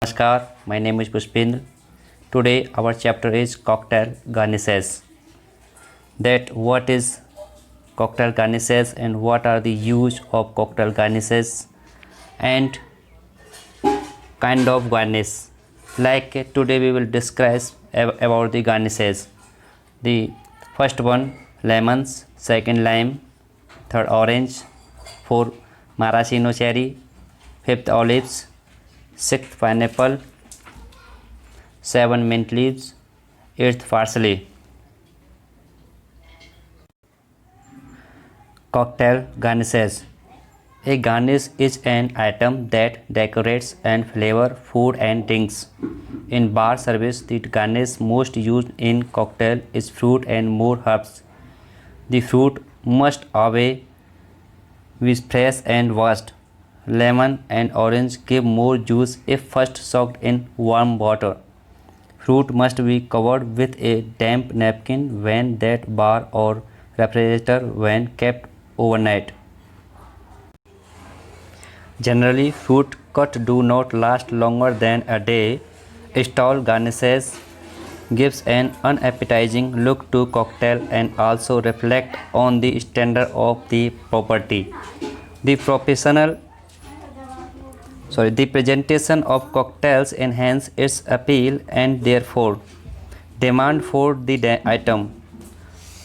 Namaskar, my name is Pushpendra. Today our chapter is cocktail garnishes. That what is cocktail garnishes and what are the use of cocktail garnishes and kind of garnish. Like today we will discuss about the garnishes. The first one lemons, second lime, third orange, fourth maraschino cherry, fifth olives, sixth pineapple, 7 mint leaves, 8th parsley. Cocktail garnishes. A garnish is an item that decorates and flavor food and drinks. In bar service, the garnish most used in cocktail is fruit and more herbs. The fruit must always be fresh and washed. Lemon and orange give more juice if first soaked in warm water. Fruit must be covered with a damp napkin when that bar or refrigerator when kept overnight. Generally, fruit cut do not last longer than a day. Stall garnishes gives an unappetizing look to cocktail and also reflect on the standard of the property. The presentation of cocktails enhance its appeal and therefore demand for the item.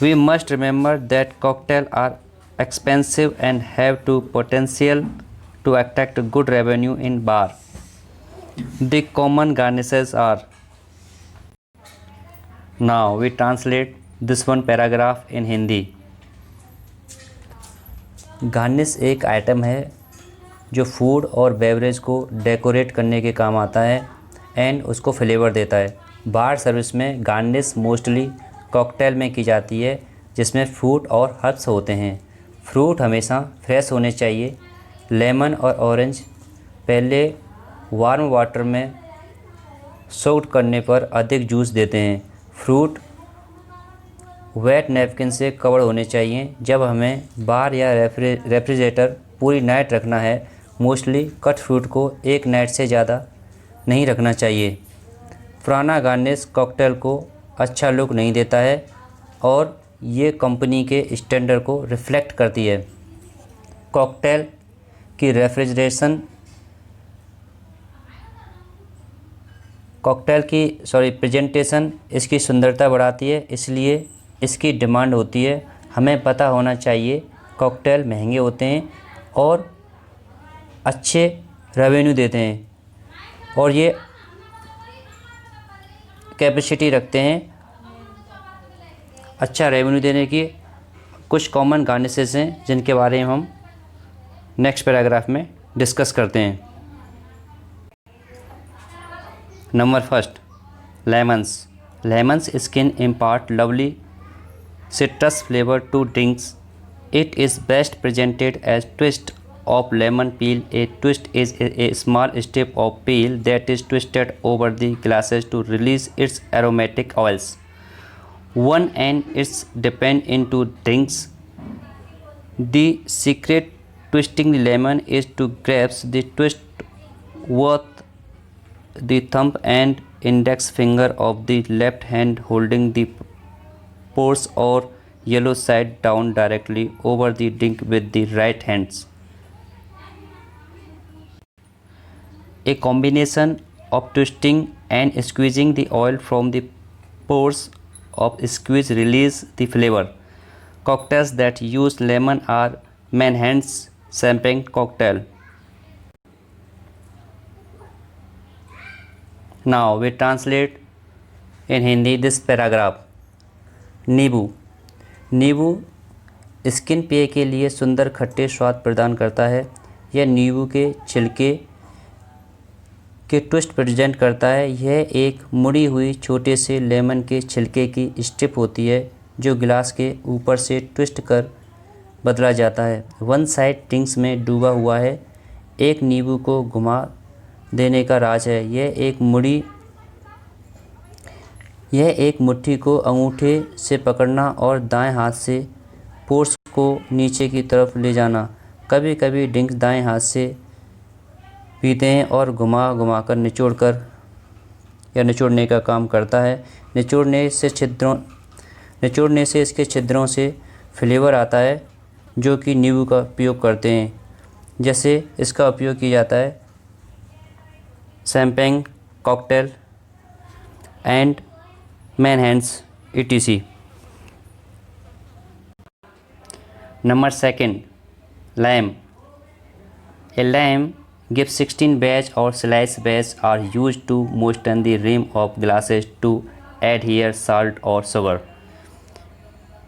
We must remember that cocktails are expensive and have to potential to attract good revenue in bar. The common garnishes are. Now we translate this one paragraph in Hindi. Garnish एक item है जो food और beverage को decorate करने के काम आता है एंड उसको फ्लेवर देता है. बार सर्विस में गार्निश मोस्टली कॉकटेल में की जाती है जिसमें फ्रूट और हर्ब्स होते हैं. फ्रूट हमेशा फ्रेश होने चाहिए. लेमन और ऑरेंज पहले वार्म वाटर में सोक्ड करने पर अधिक जूस देते हैं. फ्रूट वेट नैपकिन से कवर होने चाहिए. जब हमें बार या रेफ्रिजरेटर पूरी नाइट रखना है, मोस्टली कट फ्रूट को एक नाइट से ज़्यादा नहीं रखना चाहिए. पुराना गार्निश कॉकटेल को अच्छा लुक नहीं देता है और ये कंपनी के स्टैंडर्ड को रिफ्लेक्ट करती है. कॉकटेल की प्रेजेंटेशन इसकी सुंदरता बढ़ाती है, इसलिए इसकी डिमांड होती है. हमें पता होना चाहिए कॉकटेल महंगे होते हैं और अच्छे रेवेन्यू देते हैं और ये कैपेसिटी रखते हैं अच्छा रेवेन्यू देने की. कुछ कॉमन गार्निशेस हैं जिनके बारे में हम नेक्स्ट पैराग्राफ में डिस्कस करते हैं. Number first lemons. Lemons skin impart lovely citrus flavor to drinks. It is best presented as twist of lemon peel. A twist is a small strip of peel that is twisted over the glasses to release its aromatic oils. One end is dipped into drinks. The secret twisting the lemon is to grasp the twist with the thumb and index finger of the left hand holding the pores or yellow side down directly over the drink with the right hands. A combination of twisting and squeezing the oil from the pores of squeeze release the flavor. Cocktails that use lemon are Manhattan's champagne cocktail. Now we translate in Hindi this paragraph. नींबू skin पेय के लिए सुंदर खट्टे स्वाद प्रदान करता है. यह नींबू के छिलके के ट्विस्ट प्रेजेंट करता है. यह एक मुड़ी हुई छोटे से लेमन के छिलके की स्ट्रिप होती है जो गिलास के ऊपर से ट्विस्ट कर बदला जाता है. वन साइड ड्रिंक्स में डूबा हुआ है. एक नींबू को घुमा देने का राज है. यह एक मुट्ठी को अंगूठे से पकड़ना और दाएं हाथ से पोर्स को नीचे की तरफ ले जाना. कभी कभी ड्रिंक्स दाएं हाथ से पीते हैं और घुमा घुमा कर निचोड़ने का काम करता है। निचोड़ने से इसके छिद्रों से फ्लेवर आता है जो कि नींबू का उपयोग करते हैं। जैसे इसका उपयोग किया जाता है champagne cocktail and Manhattan etc. Number 2, lime. A lime gives 16 batch or slice batch are used to moisten the rim of glasses to adhere salt or sugar.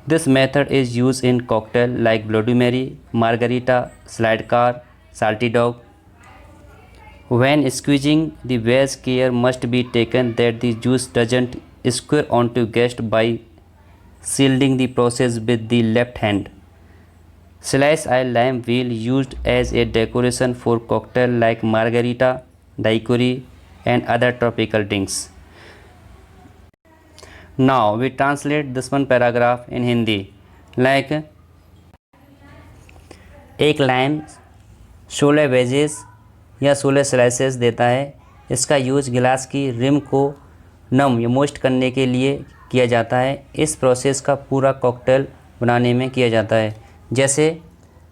This method is used in cocktail like Bloody Mary, Margarita, Sidecar, Salty Dog. When squeezing, the best care must be taken that the juice doesn't squirt onto guest by shielding the process with the left hand. Sliced lime wheel used as a decoration for cocktail like margarita, daiquiri and other tropical drinks. Now we translate this one paragraph in Hindi. Like एक lime 16 wages या 16 slices देता है। इसका use गिलास की rim को नम या moist करने के लिए किया जाता है। इस प्रोसेस का पूरा कॉकटेल बनाने में किया जाता है, जैसे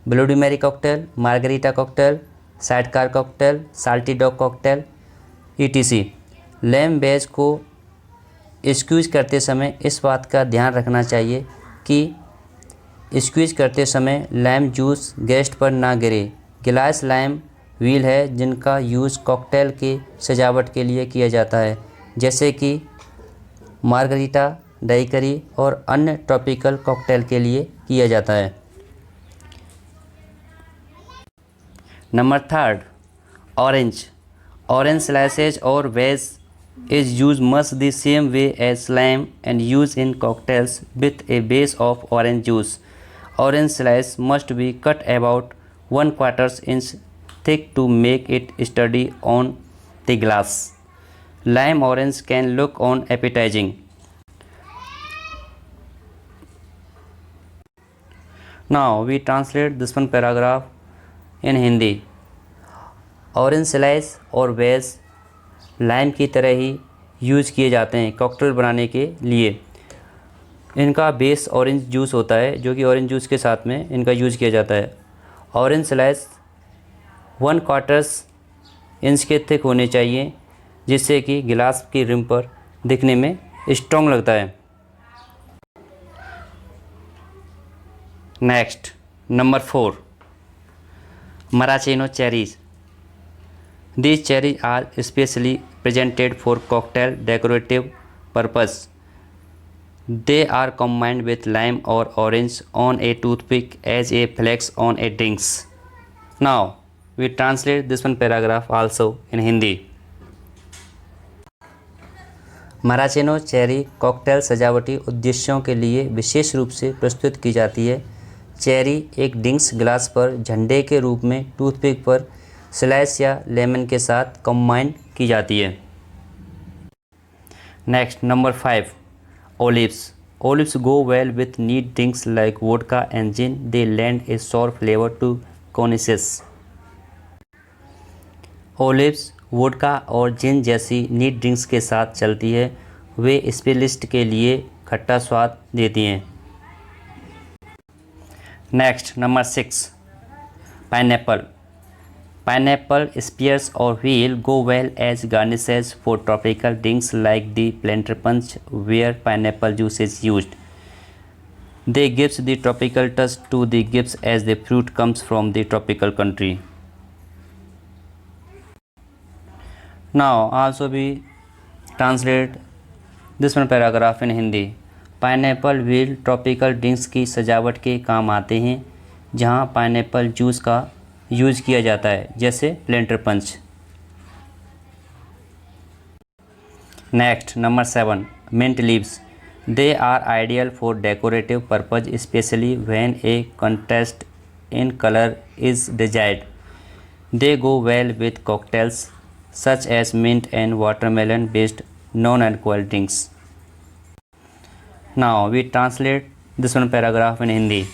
bloody Mary cocktail, margarita cocktail, sidecar cocktail, salty dog cocktail etc. Lime wedge को स्क्वीज करते समय इस बात का ध्यान रखना चाहिए कि स्क्वीज करते समय लाइम जूस गेस्ट पर ना गिरे। गिलास लाइम व्हील है जिनका यूज़ कॉकटेल के सजावट के लिए किया जाता है, जैसे कि मार्गरीटा, डाइकरी और अन्य ट्रॉपिकल कॉकटेल के लिए किया जाता है। Number 3, orange. ऑरेंज स्लाइसेज और veg is used much the same way as lime and used in cocktails with a base of orange juice. Orange slice must be cut about 1/4 inch thick to make it sturdy on the glass. Lime orange can look on appetizing. Now we translate this one paragraph in Hindi. Orange slice और veg lime की तरह ही use किए जाते हैं cocktail बनाने के लिए। इनका बेस ऑरेंज जूस होता है, जो कि ऑरेंज जूस के साथ में इनका यूज़ किया जाता है। ऑरेंज स्लाइस 1/4 इंच के थिक होने चाहिए, जिससे कि गिलास की रिम पर दिखने में स्ट्रॉन्ग लगता है। Next, number 4, maraschino cherries. These cherries are specially presented for cocktail decorative purpose. They are combined with lime or orange on a toothpick as a flex on a drinks. Now we translate this one paragraph also in Hindi. Maraschino cherry cocktail सजावटी उद्देश्यों के लिए विशेष रूप से प्रस्तुत की जाती है। चेरी एक ड्रिंक्स गिलास पर झंडे के रूप में टूथपिक पर स्लाइस या लेमन के साथ कंबाइन की जाती है। Next, number 5, olives. Olives go well with neat drinks like vodka and gin. They lend a sour flavour to connoisseurs. Olives vodka और जिन जैसी नीट ड्रिंक्स के साथ चलती है। वे स्पेशलिस्ट के लिए खट्टा स्वाद देती हैं। Next, number 6, pineapple. Pineapple spears or wheel go well as garnishes for tropical drinks like the plantain punch, where pineapple juice is used. They gives the tropical touch to the gifts as the fruit comes from the tropical country. Now also we translate this one paragraph in Hindi. Pineapple wheel tropical drinks की सजावट के काम आते हैं, जहाँ pineapple juice का use किया जाता है, जैसे planter punch. Next, number 7, mint leaves. They are ideal for decorative purpose especially when a contrast in colour is desired. They go well with cocktails such as mint and watermelon based non alcohol drinks. Now we translate this one paragraph in Hindi.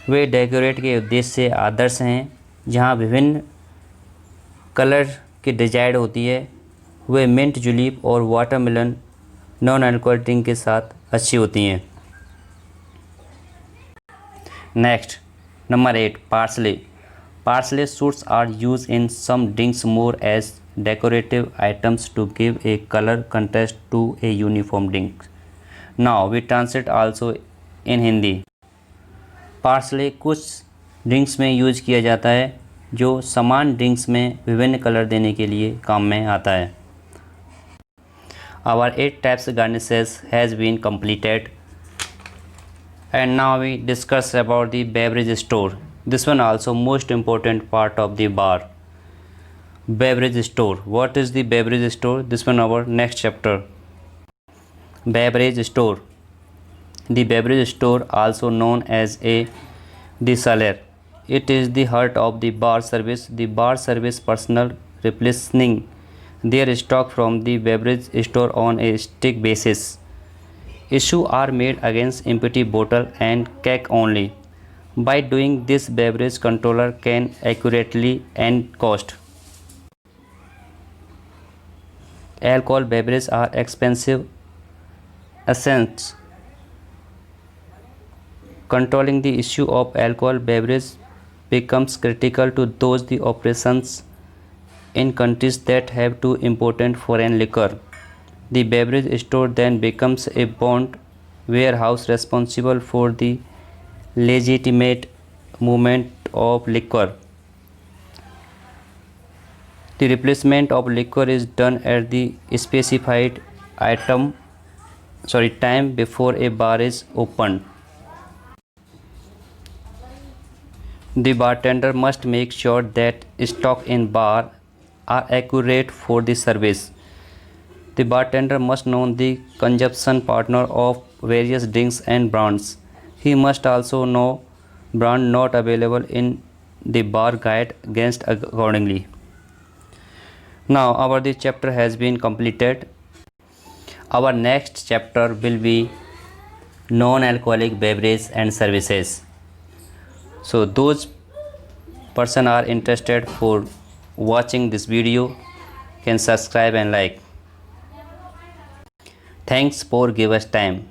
वे decorate के उद्देश्य से आदर्श हैं, जहाँ विभिन्न colour की डिजाइड होती है वे मिंट जुलीप और वाटरमेलन नॉन अल्कोहलिक ड्रिंक के साथ अच्छी होती हैं। Next number 8 parsley. Parsley shoots are used in some drinks more as decorative items to give a color contrast to a uniform drink. Now we translate also in Hindi. Parsley कुछ drinks में use किया जाता है जो समान drinks में विभिन्न colour देने के लिए काम में आता है। Our 8 types garnishes has been completed and now we discuss about the beverage store. This one also most important part of the bar. Beverage store. What is the beverage store? This one our next chapter. Beverage store. The beverage store also known as the cellar. It is the heart of the bar service. The bar service personnel replenishing their stock from the beverage store on a stick basis. Issue are made against empty bottle and keg only. By doing this, beverage controller can accurately and cost. Alcohol beverages are expensive assets. Controlling the issue of alcohol beverage becomes critical to those the operations in countries that have too important foreign liquor. The beverage store then becomes a bond warehouse responsible for the legitimate movement of liquor. The replacement of liquor is done at the specified time before a bar is opened. The bartender must make sure that stock in bar are accurate for the service. The bartender must know the consumption partner of various drinks and brands. He must also know brand not available in the bar guide against accordingly. Now our this chapter has been completed. Our next chapter will be non-alcoholic beverage and services. So those person are interested for watching this video can subscribe and like. Thanks for give us time.